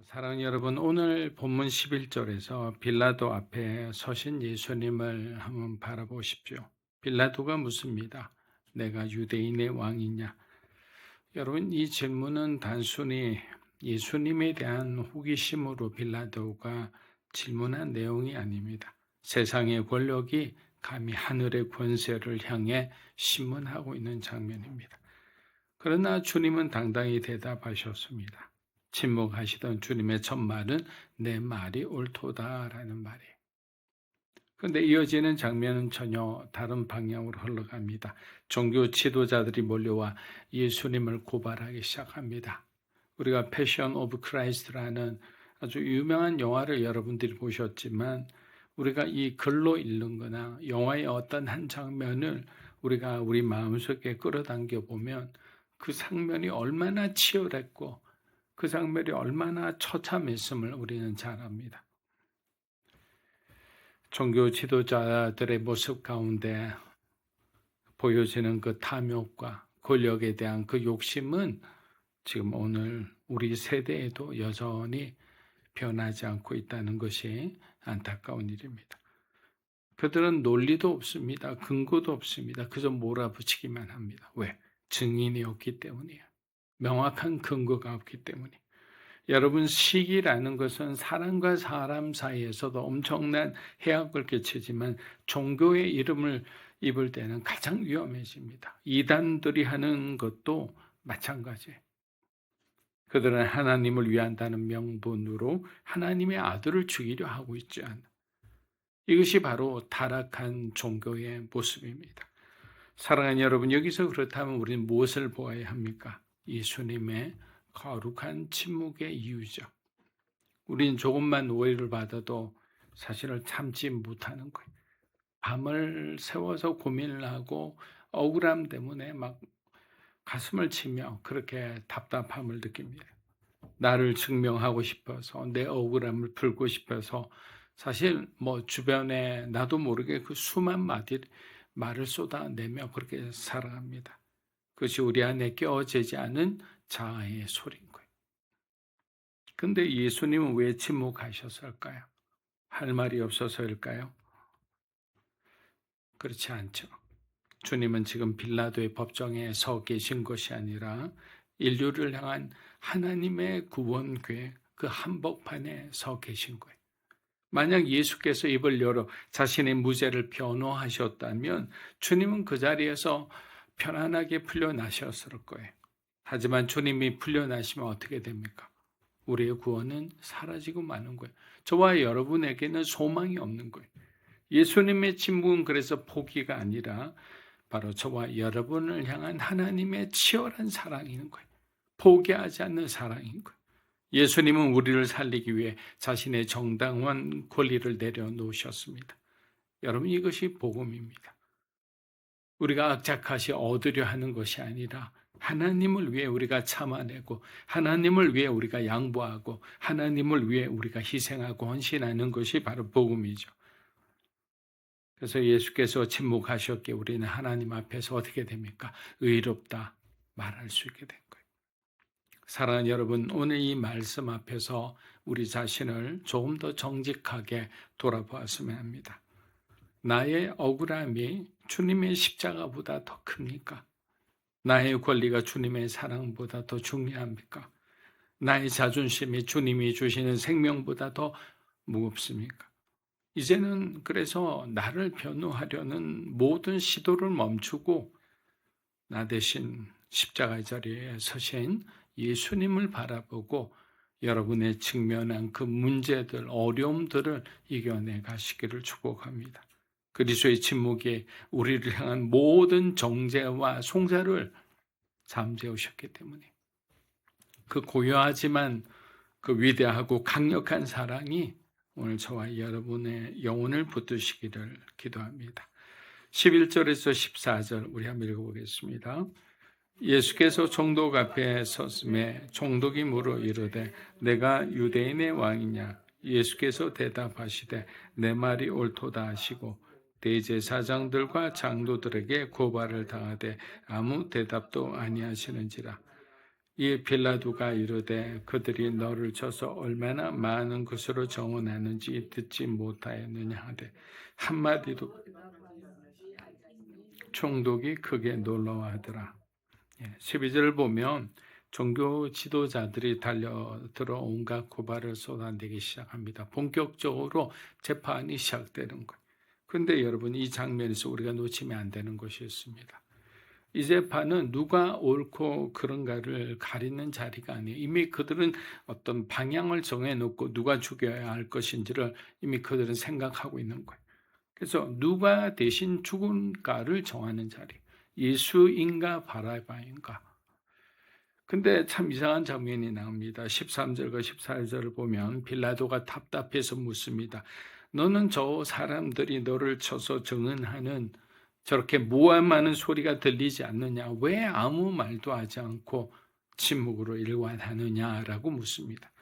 사랑하는 여러분, 오늘 본문 11절에서 빌라도 앞에 서신 예수님을 한번 바라보십시오. 빌라도가 묻습니다. 내가 유대인의 왕이냐? 여러분, 이 질문은 단순히 예수님에 대한 호기심으로 빌라도가 질문한 내용이 아닙니다. 세상의 권력이 감히 하늘의 권세를 향해 신문하고 있는 장면입니다. 그러나 주님은 당당히 대답하셨습니다. 침묵하시던 주님의 첫 말은 내 말이 옳도다라는 말이에요. 그런데 이어지는 장면은 전혀 다른 방향으로 흘러갑니다. 종교 지도자들이 몰려와 예수님을 고발하기 시작합니다. 우리가 패션 오브 크라이스트라는 아주 유명한 영화를 여러분들이 보셨지만 우리가 이 글로 읽는 거나 영화의 어떤 한 장면을 우리가 우리 마음속에 끌어당겨 보면 그 장면이 얼마나 치열했고 그 장면이 얼마나 처참했음을 우리는 잘 압니다. 종교 지도자들의 모습 가운데 보여지는 그 탐욕과 권력에 대한 그 욕심은 지금 오늘 우리 세대에도 여전히 변하지 않고 있다는 것이 안타까운 일입니다. 그들은 논리도 없습니다. 근거도 없습니다. 그저 몰아붙이기만 합니다. 왜? 증인이 없기 때문이에요. 명확한 근거가 없기 때문이에요. 여러분, 시기라는 것은 사람과 사람 사이에서도 엄청난 해악을 끼치지만 종교의 이름을 입을 때는 가장 위험해집니다. 이단들이 하는 것도 마찬가지예요. 그들은 하나님을 위한다는 명분으로 하나님의 아들을 죽이려 하고 있지 않나. 이것이 바로 타락한 종교의 모습입니다. 사랑하는 여러분, 여기서 그렇다면 우리는 무엇을 보아야 합니까? 예수님의 거룩한 침묵의 이유죠. 우리는 조금만 오해를 받아도 사실을 참지 못하는 거예요. 밤을 새워서 고민을 하고 억울함 때문에 막 가슴을 치며 그렇게 답답함을 느낍니다. 나를 증명하고 싶어서 내 억울함을 풀고 싶어서 사실 주변에 나도 모르게 그 수만 마디 말을 쏟아내며 그렇게 살아갑니다. 그것이 우리 안에 껴지지 않은 자아의 소리인 거예요. 근데 예수님은 왜 침묵하셨을까요? 할 말이 없어서일까요? 그렇지 않죠. 주님은 지금 빌라도의 법정에 서 계신 것이 아니라 인류를 향한 하나님의 구원 계획 그 한복판에 서 계신 거예요. 만약 예수께서 입을 열어 자신의 무죄를 변호하셨다면 주님은 그 자리에서 편안하게 풀려나셨을 거예요. 하지만 주님이 풀려나시면 어떻게 됩니까? 우리의 구원은 사라지고 마는 거예요. 저와 여러분에게는 소망이 없는 거예요. 예수님의 침묵은 그래서 포기가 아니라 바로 저와 여러분을 향한 하나님의 치열한 사랑인 거예요. 포기하지 않는 사랑인 거예요. 예수님은 우리를 살리기 위해 자신의 정당한 권리를 내려놓으셨습니다. 여러분, 이것이 복음입니다. 우리가 악착같이 얻으려 하는 것이 아니라 하나님을 위해 우리가 참아내고 하나님을 위해 우리가 양보하고 하나님을 위해 우리가 희생하고 헌신하는 것이 바로 복음이죠. 그래서 예수께서 침묵하셨기에 우리는 하나님 앞에서 어떻게 됩니까? 의롭다 말할 수 있게 된 거예요. 사랑하는 여러분, 오늘 이 말씀 앞에서 우리 자신을 조금 더 정직하게 돌아보았으면 합니다. 나의 억울함이 주님의 십자가보다 더 큽니까? 나의 권리가 주님의 사랑보다 더 중요합니까? 나의 자존심이 주님이 주시는 생명보다 더 무겁습니까? 이제는 그래서 나를 변호하려는 모든 시도를 멈추고 나 대신 십자가 자리에 서신 예수님을 바라보고 여러분의 직면한 그 문제들, 어려움들을 이겨내 가시기를 축복합니다. 그리스도의 침묵이 우리를 향한 모든 정죄와 송사를 잠재우셨기 때문에 그 고요하지만 그 위대하고 강력한 사랑이 오늘 저와 여러분의 영혼을 붙드시기를 기도합니다. 11절에서 14절 우리 한번 읽어보겠습니다. 예수께서 총독 앞에 섰음에 총독이 물어 이르되 내가 유대인의 왕이냐? 예수께서 대답하시되 내 말이 옳도다 하시고 대제사장들과 장로들에게 고발을 당하되 아무 대답도 아니하시는지라. 이 빌라도가 이르되 그들이 너를 쳐서 얼마나 많은 것으로 정언하는지 듣지 못하였느냐 하되 한마디도 총독이 크게 놀라워하더라. 12절을 보면 종교 지도자들이 달려들어 온갖 고발을 쏟아내기 시작합니다. 본격적으로 재판이 시작되는 거예요. 그런데 여러분, 이 장면에서 우리가 놓치면 안 되는 것이 있습니다. 이 재판은 누가 옳고 그른가를 가리는 자리가 아니에요. 이미 그들은 어떤 방향을 정해놓고 누가 죽여야 할 것인지를 이미 그들은 생각하고 있는 거예요. 그래서 누가 대신 죽은가를 정하는 자리. 예수인가 바라바인가. 근데 참 이상한 장면이 나옵니다. 13절과 14절을 보면 빌라도가 답답해서 묻습니다. 너는 저 사람들이 너를 쳐서 정은하는 저렇게 모함하는 소리가 들리지 않느냐? 왜 아무 말도 하지 않고 침묵으로 일관하느냐라고 묻습니다.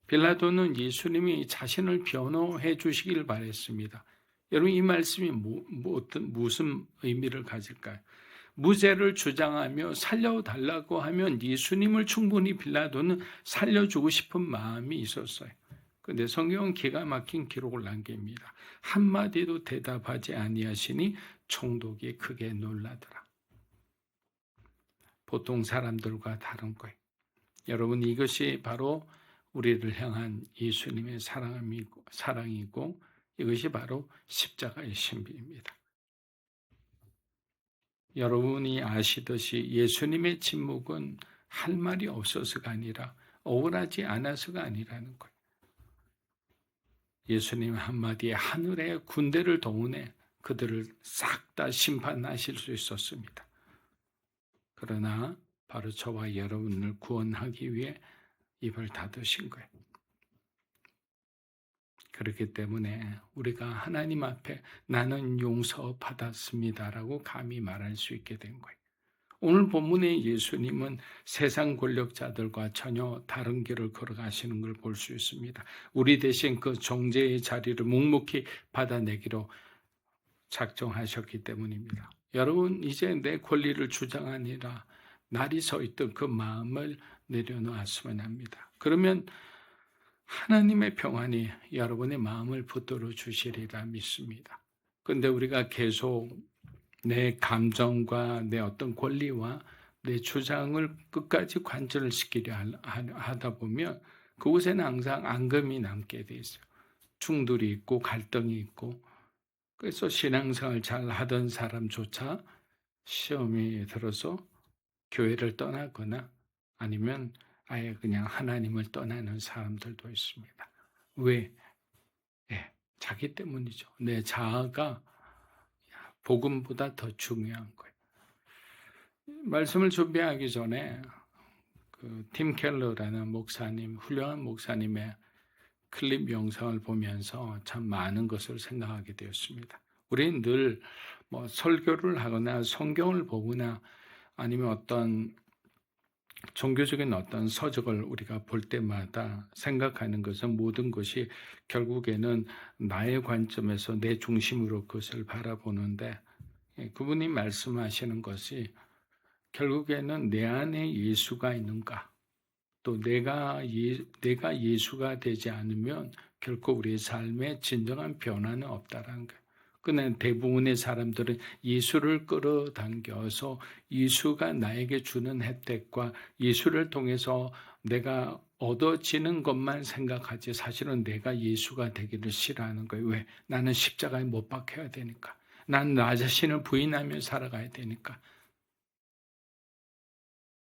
빌라도는 예수님이 자신을 변호해 주시길 바랬습니다. 여러분, 이 말씀이 무슨 의미를 가질까요? 무죄를 주장하며 살려달라고 하면 예수님을 충분히 빌라도는 살려주고 싶은 마음이 있었어요. 그런데 성경은 기가 막힌 기록을 남깁니다. 한마디도 대답하지 아니하시니 총독이 크게 놀라더라. 보통 사람들과 다른 거예요. 여러분, 이것이 바로 우리를 향한 예수님의 사랑이고 이것이 바로 십자가의 신비입니다. 여러분이 아시듯이 예수님의 침묵은 할 말이 없어서가 아니라 억울하지 않아서가 아니라는 거예요. 예수님 한마디에 하늘의 군대를 동원해 그들을 싹 다 심판하실 수 있었습니다. 그러나 바로 저와 여러분을 구원하기 위해 입을 닫으신 거예요. 그렇기 때문에 우리가 하나님 앞에 나는 용서받았습니다라고 감히 말할 수 있게 된 거예요. 오늘 본문의 예수님은 세상 권력자들과 전혀 다른 길을 걸어가시는 걸 볼 수 있습니다. 우리 대신 그 정죄의 자리를 묵묵히 받아내기로 작정하셨기 때문입니다. 여러분, 이제 내 권리를 주장하니라 날이 서 있던 그 마음을 내려놓았으면 합니다. 그러면 하나님의 평안이 여러분의 마음을 붙들어 주시리라 믿습니다. 그런데 우리가 계속 내 감정과 내 어떤 권리와 내 주장을 끝까지 관철을 시키려 하다 보면 그곳에는 항상 앙금이 남게 돼 있어요. 충돌이 있고 갈등이 있고, 그래서 신앙생활 잘 하던 사람조차 시험이 들어서 교회를 떠나거나 아니면 아예 그냥 하나님을 떠나는 사람들도 있습니다. 왜? 자기 때문이죠. 내 자아가 복음보다 더 중요한 거예요. 말씀을 준비하기 전에 팀 켈러라는 목사님, 훌륭한 목사님의 클립 영상을 보면서 참 많은 것을 생각하게 되었습니다. 우리는 늘 설교를 하거나 성경을 보거나 아니면 어떤 종교적인 어떤 서적을 우리가 볼 때마다 생각하는 것은 모든 것이 결국에는 나의 관점에서 내 중심으로 그것을 바라보는데, 그분이 말씀하시는 것이 결국에는 내 안에 예수가 있는가, 또 내가 예수가 되지 않으면 결코 우리의 삶에 진정한 변화는 없다라는 거예요. 그러나 대부분의 사람들은 예수를 끌어당겨서 예수가 나에게 주는 혜택과 예수를 통해서 내가 얻어지는 것만 생각하지 사실은 내가 예수가 되기를 싫어하는 거예요. 왜? 나는 십자가에 못 박혀야 되니까. 난 나 자신을 부인하며 살아가야 되니까.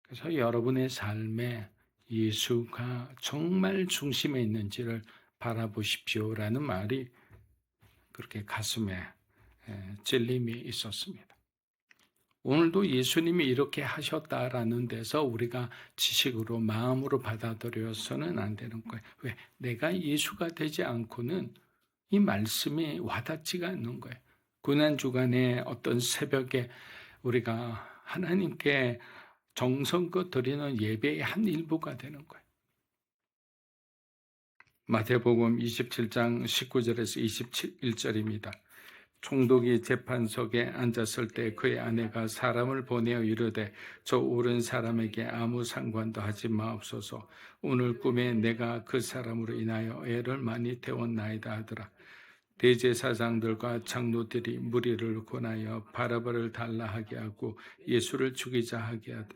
그래서 여러분의 삶에 예수가 정말 중심에 있는지를 바라보십시오라는 말이 그렇게 가슴에 찔림이 있었습니다. 오늘도 예수님이 이렇게 하셨다라는 데서 우리가 지식으로 마음으로 받아들여서는 안 되는 거예요. 왜? 내가 예수가 되지 않고는 이 말씀이 와닿지가 않는 거예요. 고난주간에 어떤 새벽에 우리가 하나님께 정성껏 드리는 예배의 한 일부가 되는 거예요. 마태복음 27장 19절에서 21절입니다. 총독이 재판석에 앉았을 때 그의 아내가 사람을 보내어 이르되 저 옳은 사람에게 아무 상관도 하지 마옵소서. 오늘 꿈에 내가 그 사람으로 인하여 애를 많이 태웠나이다 하더라. 대제사장들과 장로들이 무리를 권하여 바라바를 달라 하게 하고 예수를 죽이자 하게 하되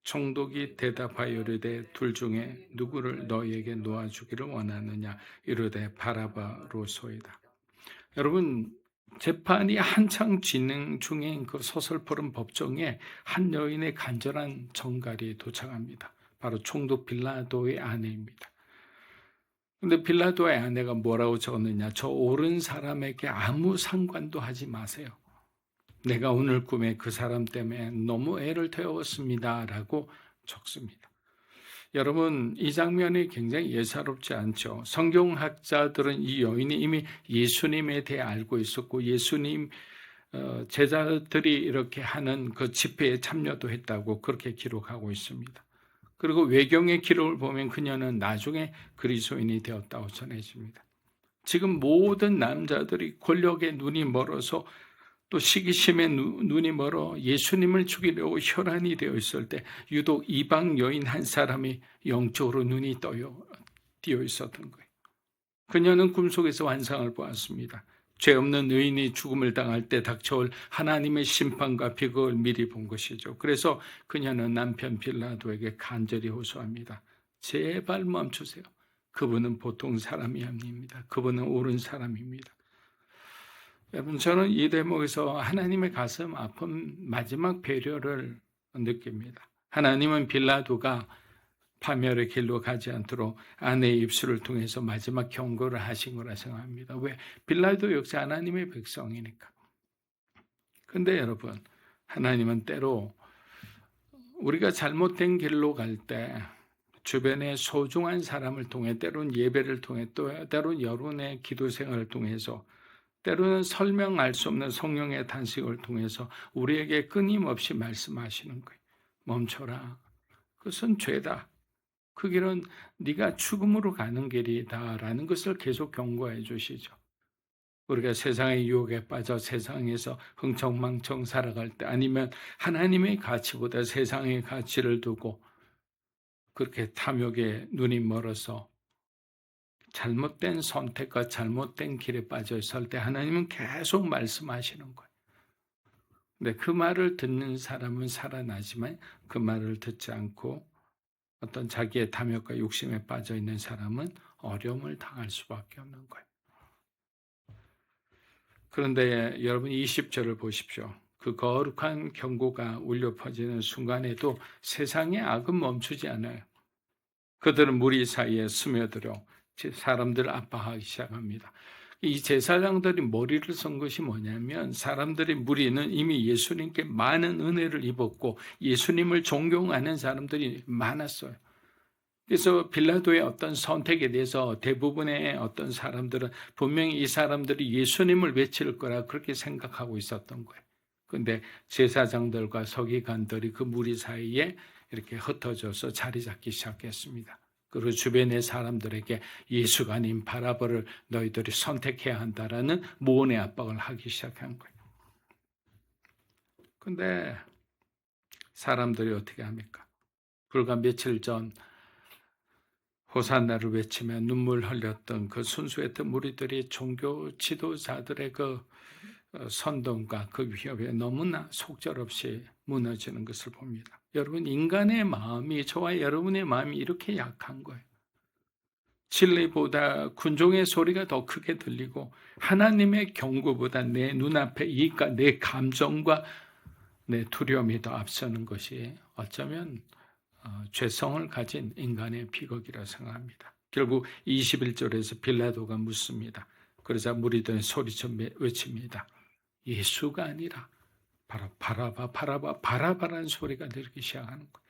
총독이 대답하여 이르되 둘 중에 누구를 너희에게 놓아주기를 원하느냐 이르되 바라바로소이다. 여러분, 재판이 한창 진행 중인 그 서슬퍼른 법정에 한 여인의 간절한 정갈이 도착합니다. 바로 총독 빌라도의 아내입니다. 근데 빌라도의 아내가 뭐라고 적었느냐? 저 옳은 사람에게 아무 상관도 하지 마세요. 내가 오늘 꿈에 그 사람 때문에 너무 애를 태웠습니다. 라고 적습니다. 여러분, 이 장면이 굉장히 예사롭지 않죠. 성경학자들은 이 여인이 이미 예수님에 대해 알고 있었고 예수님 제자들이 이렇게 하는 그 집회에 참여도 했다고 그렇게 기록하고 있습니다. 그리고 외경의 기록을 보면 그녀는 나중에 그리스도인이 되었다고 전해집니다. 지금 모든 남자들이 권력에 눈이 멀어서 또 시기심에 눈이 멀어 예수님을 죽이려고 혈안이 되어 있을 때 유독 이방 여인 한 사람이 영적으로 눈이 띄어 있었던 거예요. 그녀는 꿈속에서 환상을 보았습니다. 죄 없는 의인이 죽음을 당할 때 닥쳐올 하나님의 심판과 비극을 미리 본 것이죠. 그래서 그녀는 남편 빌라도에게 간절히 호소합니다. 제발 멈추세요. 그분은 보통 사람이 아닙니다. 그분은 옳은 사람입니다. 여러분, 저는 이 대목에서 하나님의 가슴 아픈 마지막 배려를 느낍니다. 하나님은 빌라도가 파멸의 길로 가지 않도록 아내의 입술을 통해서 마지막 경고를 하신 거라 생각합니다. 왜? 빌라도 역시 하나님의 백성이니까. 근데 여러분, 하나님은 때로 우리가 잘못된 길로 갈 때 주변의 소중한 사람을 통해 때로는 예배를 통해 또 때로는 여론의 기도 생활을 통해서 때로는 설명할 수 없는 성령의 단식을 통해서 우리에게 끊임없이 말씀하시는 거예요. 멈춰라. 그것은 죄다. 그 길은 네가 죽음으로 가는 길이다라는 것을 계속 경고해 주시죠. 우리가 세상의 유혹에 빠져 세상에서 흥청망청 살아갈 때 아니면 하나님의 가치보다 세상의 가치를 두고 그렇게 탐욕에 눈이 멀어서 잘못된 선택과 잘못된 길에 빠져 있을 때 하나님은 계속 말씀하시는 거예요. 근데 그 말을 듣는 사람은 살아나지만 그 말을 듣지 않고 어떤 자기의 탐욕과 욕심에 빠져 있는 사람은 어려움을 당할 수밖에 없는 거예요. 그런데 여러분 20절을 보십시오. 그 거룩한 경고가 울려 퍼지는 순간에도 세상의 악은 멈추지 않아요. 그들은 무리 사이에 스며들어 사람들을 압박하기 시작합니다. 이 제사장들이 머리를 쓴 것이 뭐냐면 사람들의 무리는 이미 예수님께 많은 은혜를 입었고 예수님을 존경하는 사람들이 많았어요. 그래서 빌라도의 어떤 선택에 대해서 대부분의 어떤 사람들은 분명히 이 사람들이 예수님을 외칠 거라 그렇게 생각하고 있었던 거예요. 그런데 제사장들과 서기관들이 그 무리 사이에 이렇게 흩어져서 자리 잡기 시작했습니다. 그리고 주변의 사람들에게 예수가 아닌 바라바를 너희들이 선택해야 한다라는 모언의 압박을 하기 시작한 거예요. 그런데 사람들이 어떻게 합니까? 불과 며칠 전 호산나를 외치며 눈물 흘렸던 그 순수했던 무리들이 종교 지도자들의 그 선동과 그 위협에 너무나 속절없이 무너지는 것을 봅니다. 여러분, 인간의 마음이, 저와 여러분의 마음이 이렇게 약한 거예요. 진리보다 군종의 소리가 더 크게 들리고 하나님의 경고보다 내 눈앞에 이익과 내 감정과 내 두려움이 더 앞서는 것이 어쩌면 죄성을 가진 인간의 비극이라 생각합니다. 결국 21절에서 빌라도가 묻습니다. 그러자 무리들은 소리쳐 외칩니다. 예수가 아니라 바로 바라바라는 소리가 들리기 시작하는 거예요.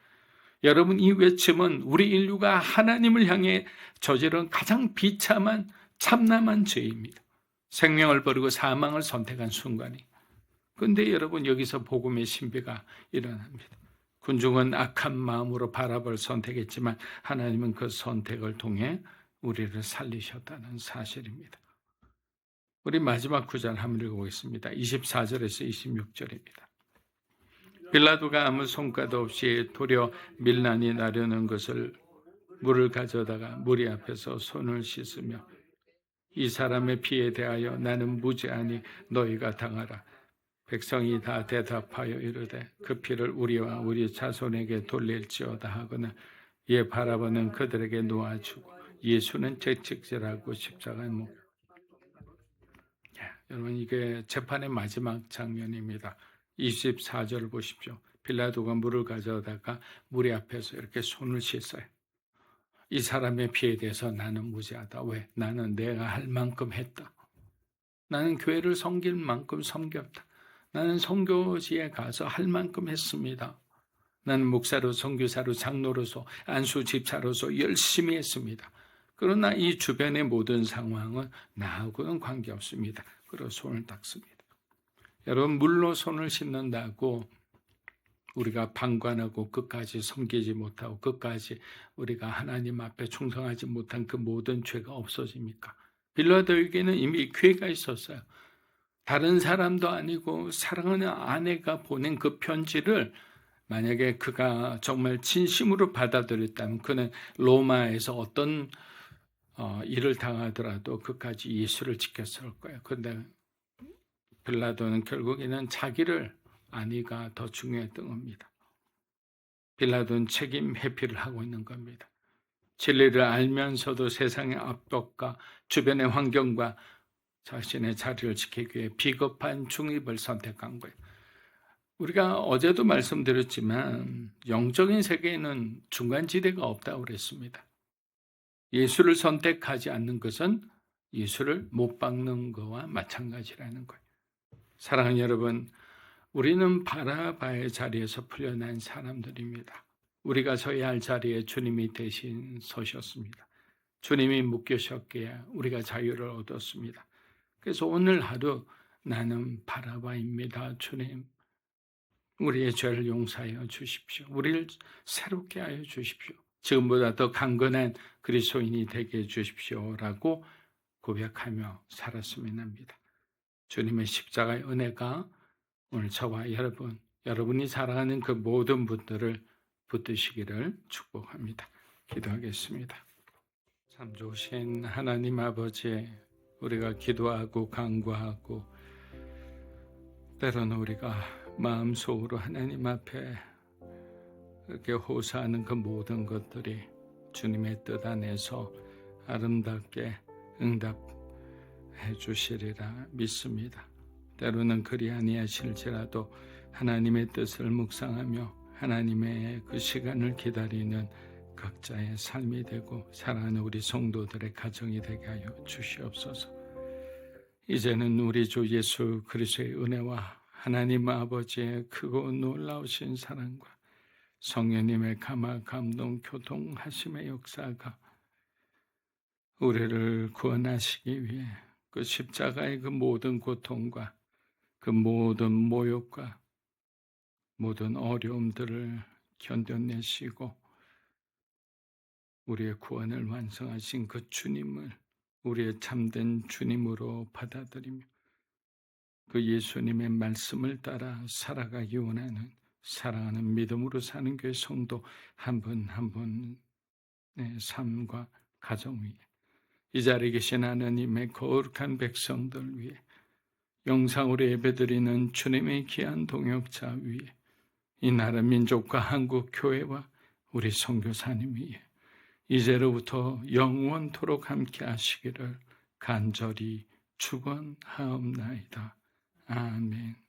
여러분, 이 외침은 우리 인류가 하나님을 향해 저지른 가장 비참한 참남한 죄입니다. 생명을 버리고 사망을 선택한 순간이. 그런데 여러분, 여기서 복음의 신비가 일어납니다. 군중은 악한 마음으로 바라바를 선택했지만 하나님은 그 선택을 통해 우리를 살리셨다는 사실입니다. 우리 마지막 구절 한번 읽어보겠습니다. 24절에서 26절입니다. 빌라도가 아무 성과도 없이 도리어 밀란이 나려는 것을 물을 가져다가 무리 앞에서 손을 씻으며 이 사람의 피에 대하여 나는 무죄하니 너희가 당하라. 백성이 다 대답하여 이르되 그 피를 우리와 우리 자손에게 돌릴지어다 하거나 이에 바라보는 그들에게 놓아주고 예수는 채찍질하고 십자가에 못. 여러분, 이게 재판의 마지막 장면입니다. 24절을 보십시오. 빌라도가 물을 가져다가 무리 앞에서 이렇게 손을 씻어요. 이 사람의 피에 대해서 나는 무죄하다. 왜? 나는 내가 할 만큼 했다. 나는 교회를 섬길 만큼 섬겼다. 나는 선교지에 가서 할 만큼 했습니다. 나는 목사로, 선교사로, 장로로서, 안수 집사로서 열심히 했습니다. 그러나 이 주변의 모든 상황은 나하고는 관계없습니다. 그리고 손을 닦습니다. 여러분, 물로 손을 씻는다고 우리가 방관하고 끝까지 섬기지 못하고 끝까지 우리가 하나님 앞에 충성하지 못한 그 모든 죄가 없어집니까? 빌라도에게는 이미 기회가 있었어요. 다른 사람도 아니고 사랑하는 아내가 보낸 그 편지를 만약에 그가 정말 진심으로 받아들였다면 그는 로마에서 어떤 일을 당하더라도 끝까지 예수를 지켰을 거예요. 그런데 빌라도는 결국에는 자기를 아니가 더 중요했던 겁니다. 빌라도는 책임 회피를 하고 있는 겁니다. 진리를 알면서도 세상의 압박과 주변의 환경과 자신의 자리를 지키기 위해 비겁한 중립을 선택한 거예요. 우리가 어제도 말씀드렸지만 영적인 세계에는 중간지대가 없다고 그랬습니다. 예수를 선택하지 않는 것은 예수를 못 박는 것과 마찬가지라는 거예요. 사랑하는 여러분, 우리는 바라바의 자리에서 풀려난 사람들입니다. 우리가 서야 할 자리에 주님이 대신 서셨습니다. 주님이 묶여셨기에 우리가 자유를 얻었습니다. 그래서 오늘 하루 나는 바라바입니다. 주님, 우리의 죄를 용서하여 주십시오. 우리를 새롭게 하여 주십시오. 지금보다 더 강건한 그리스도인이 되게 해 주십시오라고 고백하며 살았으면 합니다. 주님의 십자가의 은혜가 오늘 저와 여러분, 여러분이 사랑하는 그 모든 분들을 붙드시기를 축복합니다. 기도하겠습니다. 참 좋으신 하나님 아버지, 우리가 기도하고 간구하고 때로는 우리가 마음속으로 하나님 앞에 이렇게 호소하는 그 모든 것들이 주님의 뜻 안에서 아름답게 응답해 주시리라 믿습니다. 때로는 그리 아니하실지라도 하나님의 뜻을 묵상하며 하나님의 그 시간을 기다리는 각자의 삶이 되고 사랑하는 우리 성도들의 가정이 되게 하여 주시옵소서. 이제는 우리 주 예수 그리스도의 은혜와 하나님 아버지의 크고 놀라우신 사랑과 성령님의 감화 감동 교통하심의 역사가 우리를 구원하시기 위해 그 십자가의 그 모든 고통과 그 모든 모욕과 모든 어려움들을 견뎌내시고 우리의 구원을 완성하신 그 주님을 우리의 참된 주님으로 받아들이며 그 예수님의 말씀을 따라 살아가기 원하는 사랑하는 믿음으로 사는 교회 성도 한 분 한 분의 삶과 가정 위에 이 자리에 계신 하나님의 거룩한 백성들 위에 영상으로 예배드리는 주님의 귀한 동역자 위에 이 나라 민족과 한국 교회와 우리 선교사님 위에 이제로부터 영원토록 함께 하시기를 간절히 축원하옵나이다. 아멘.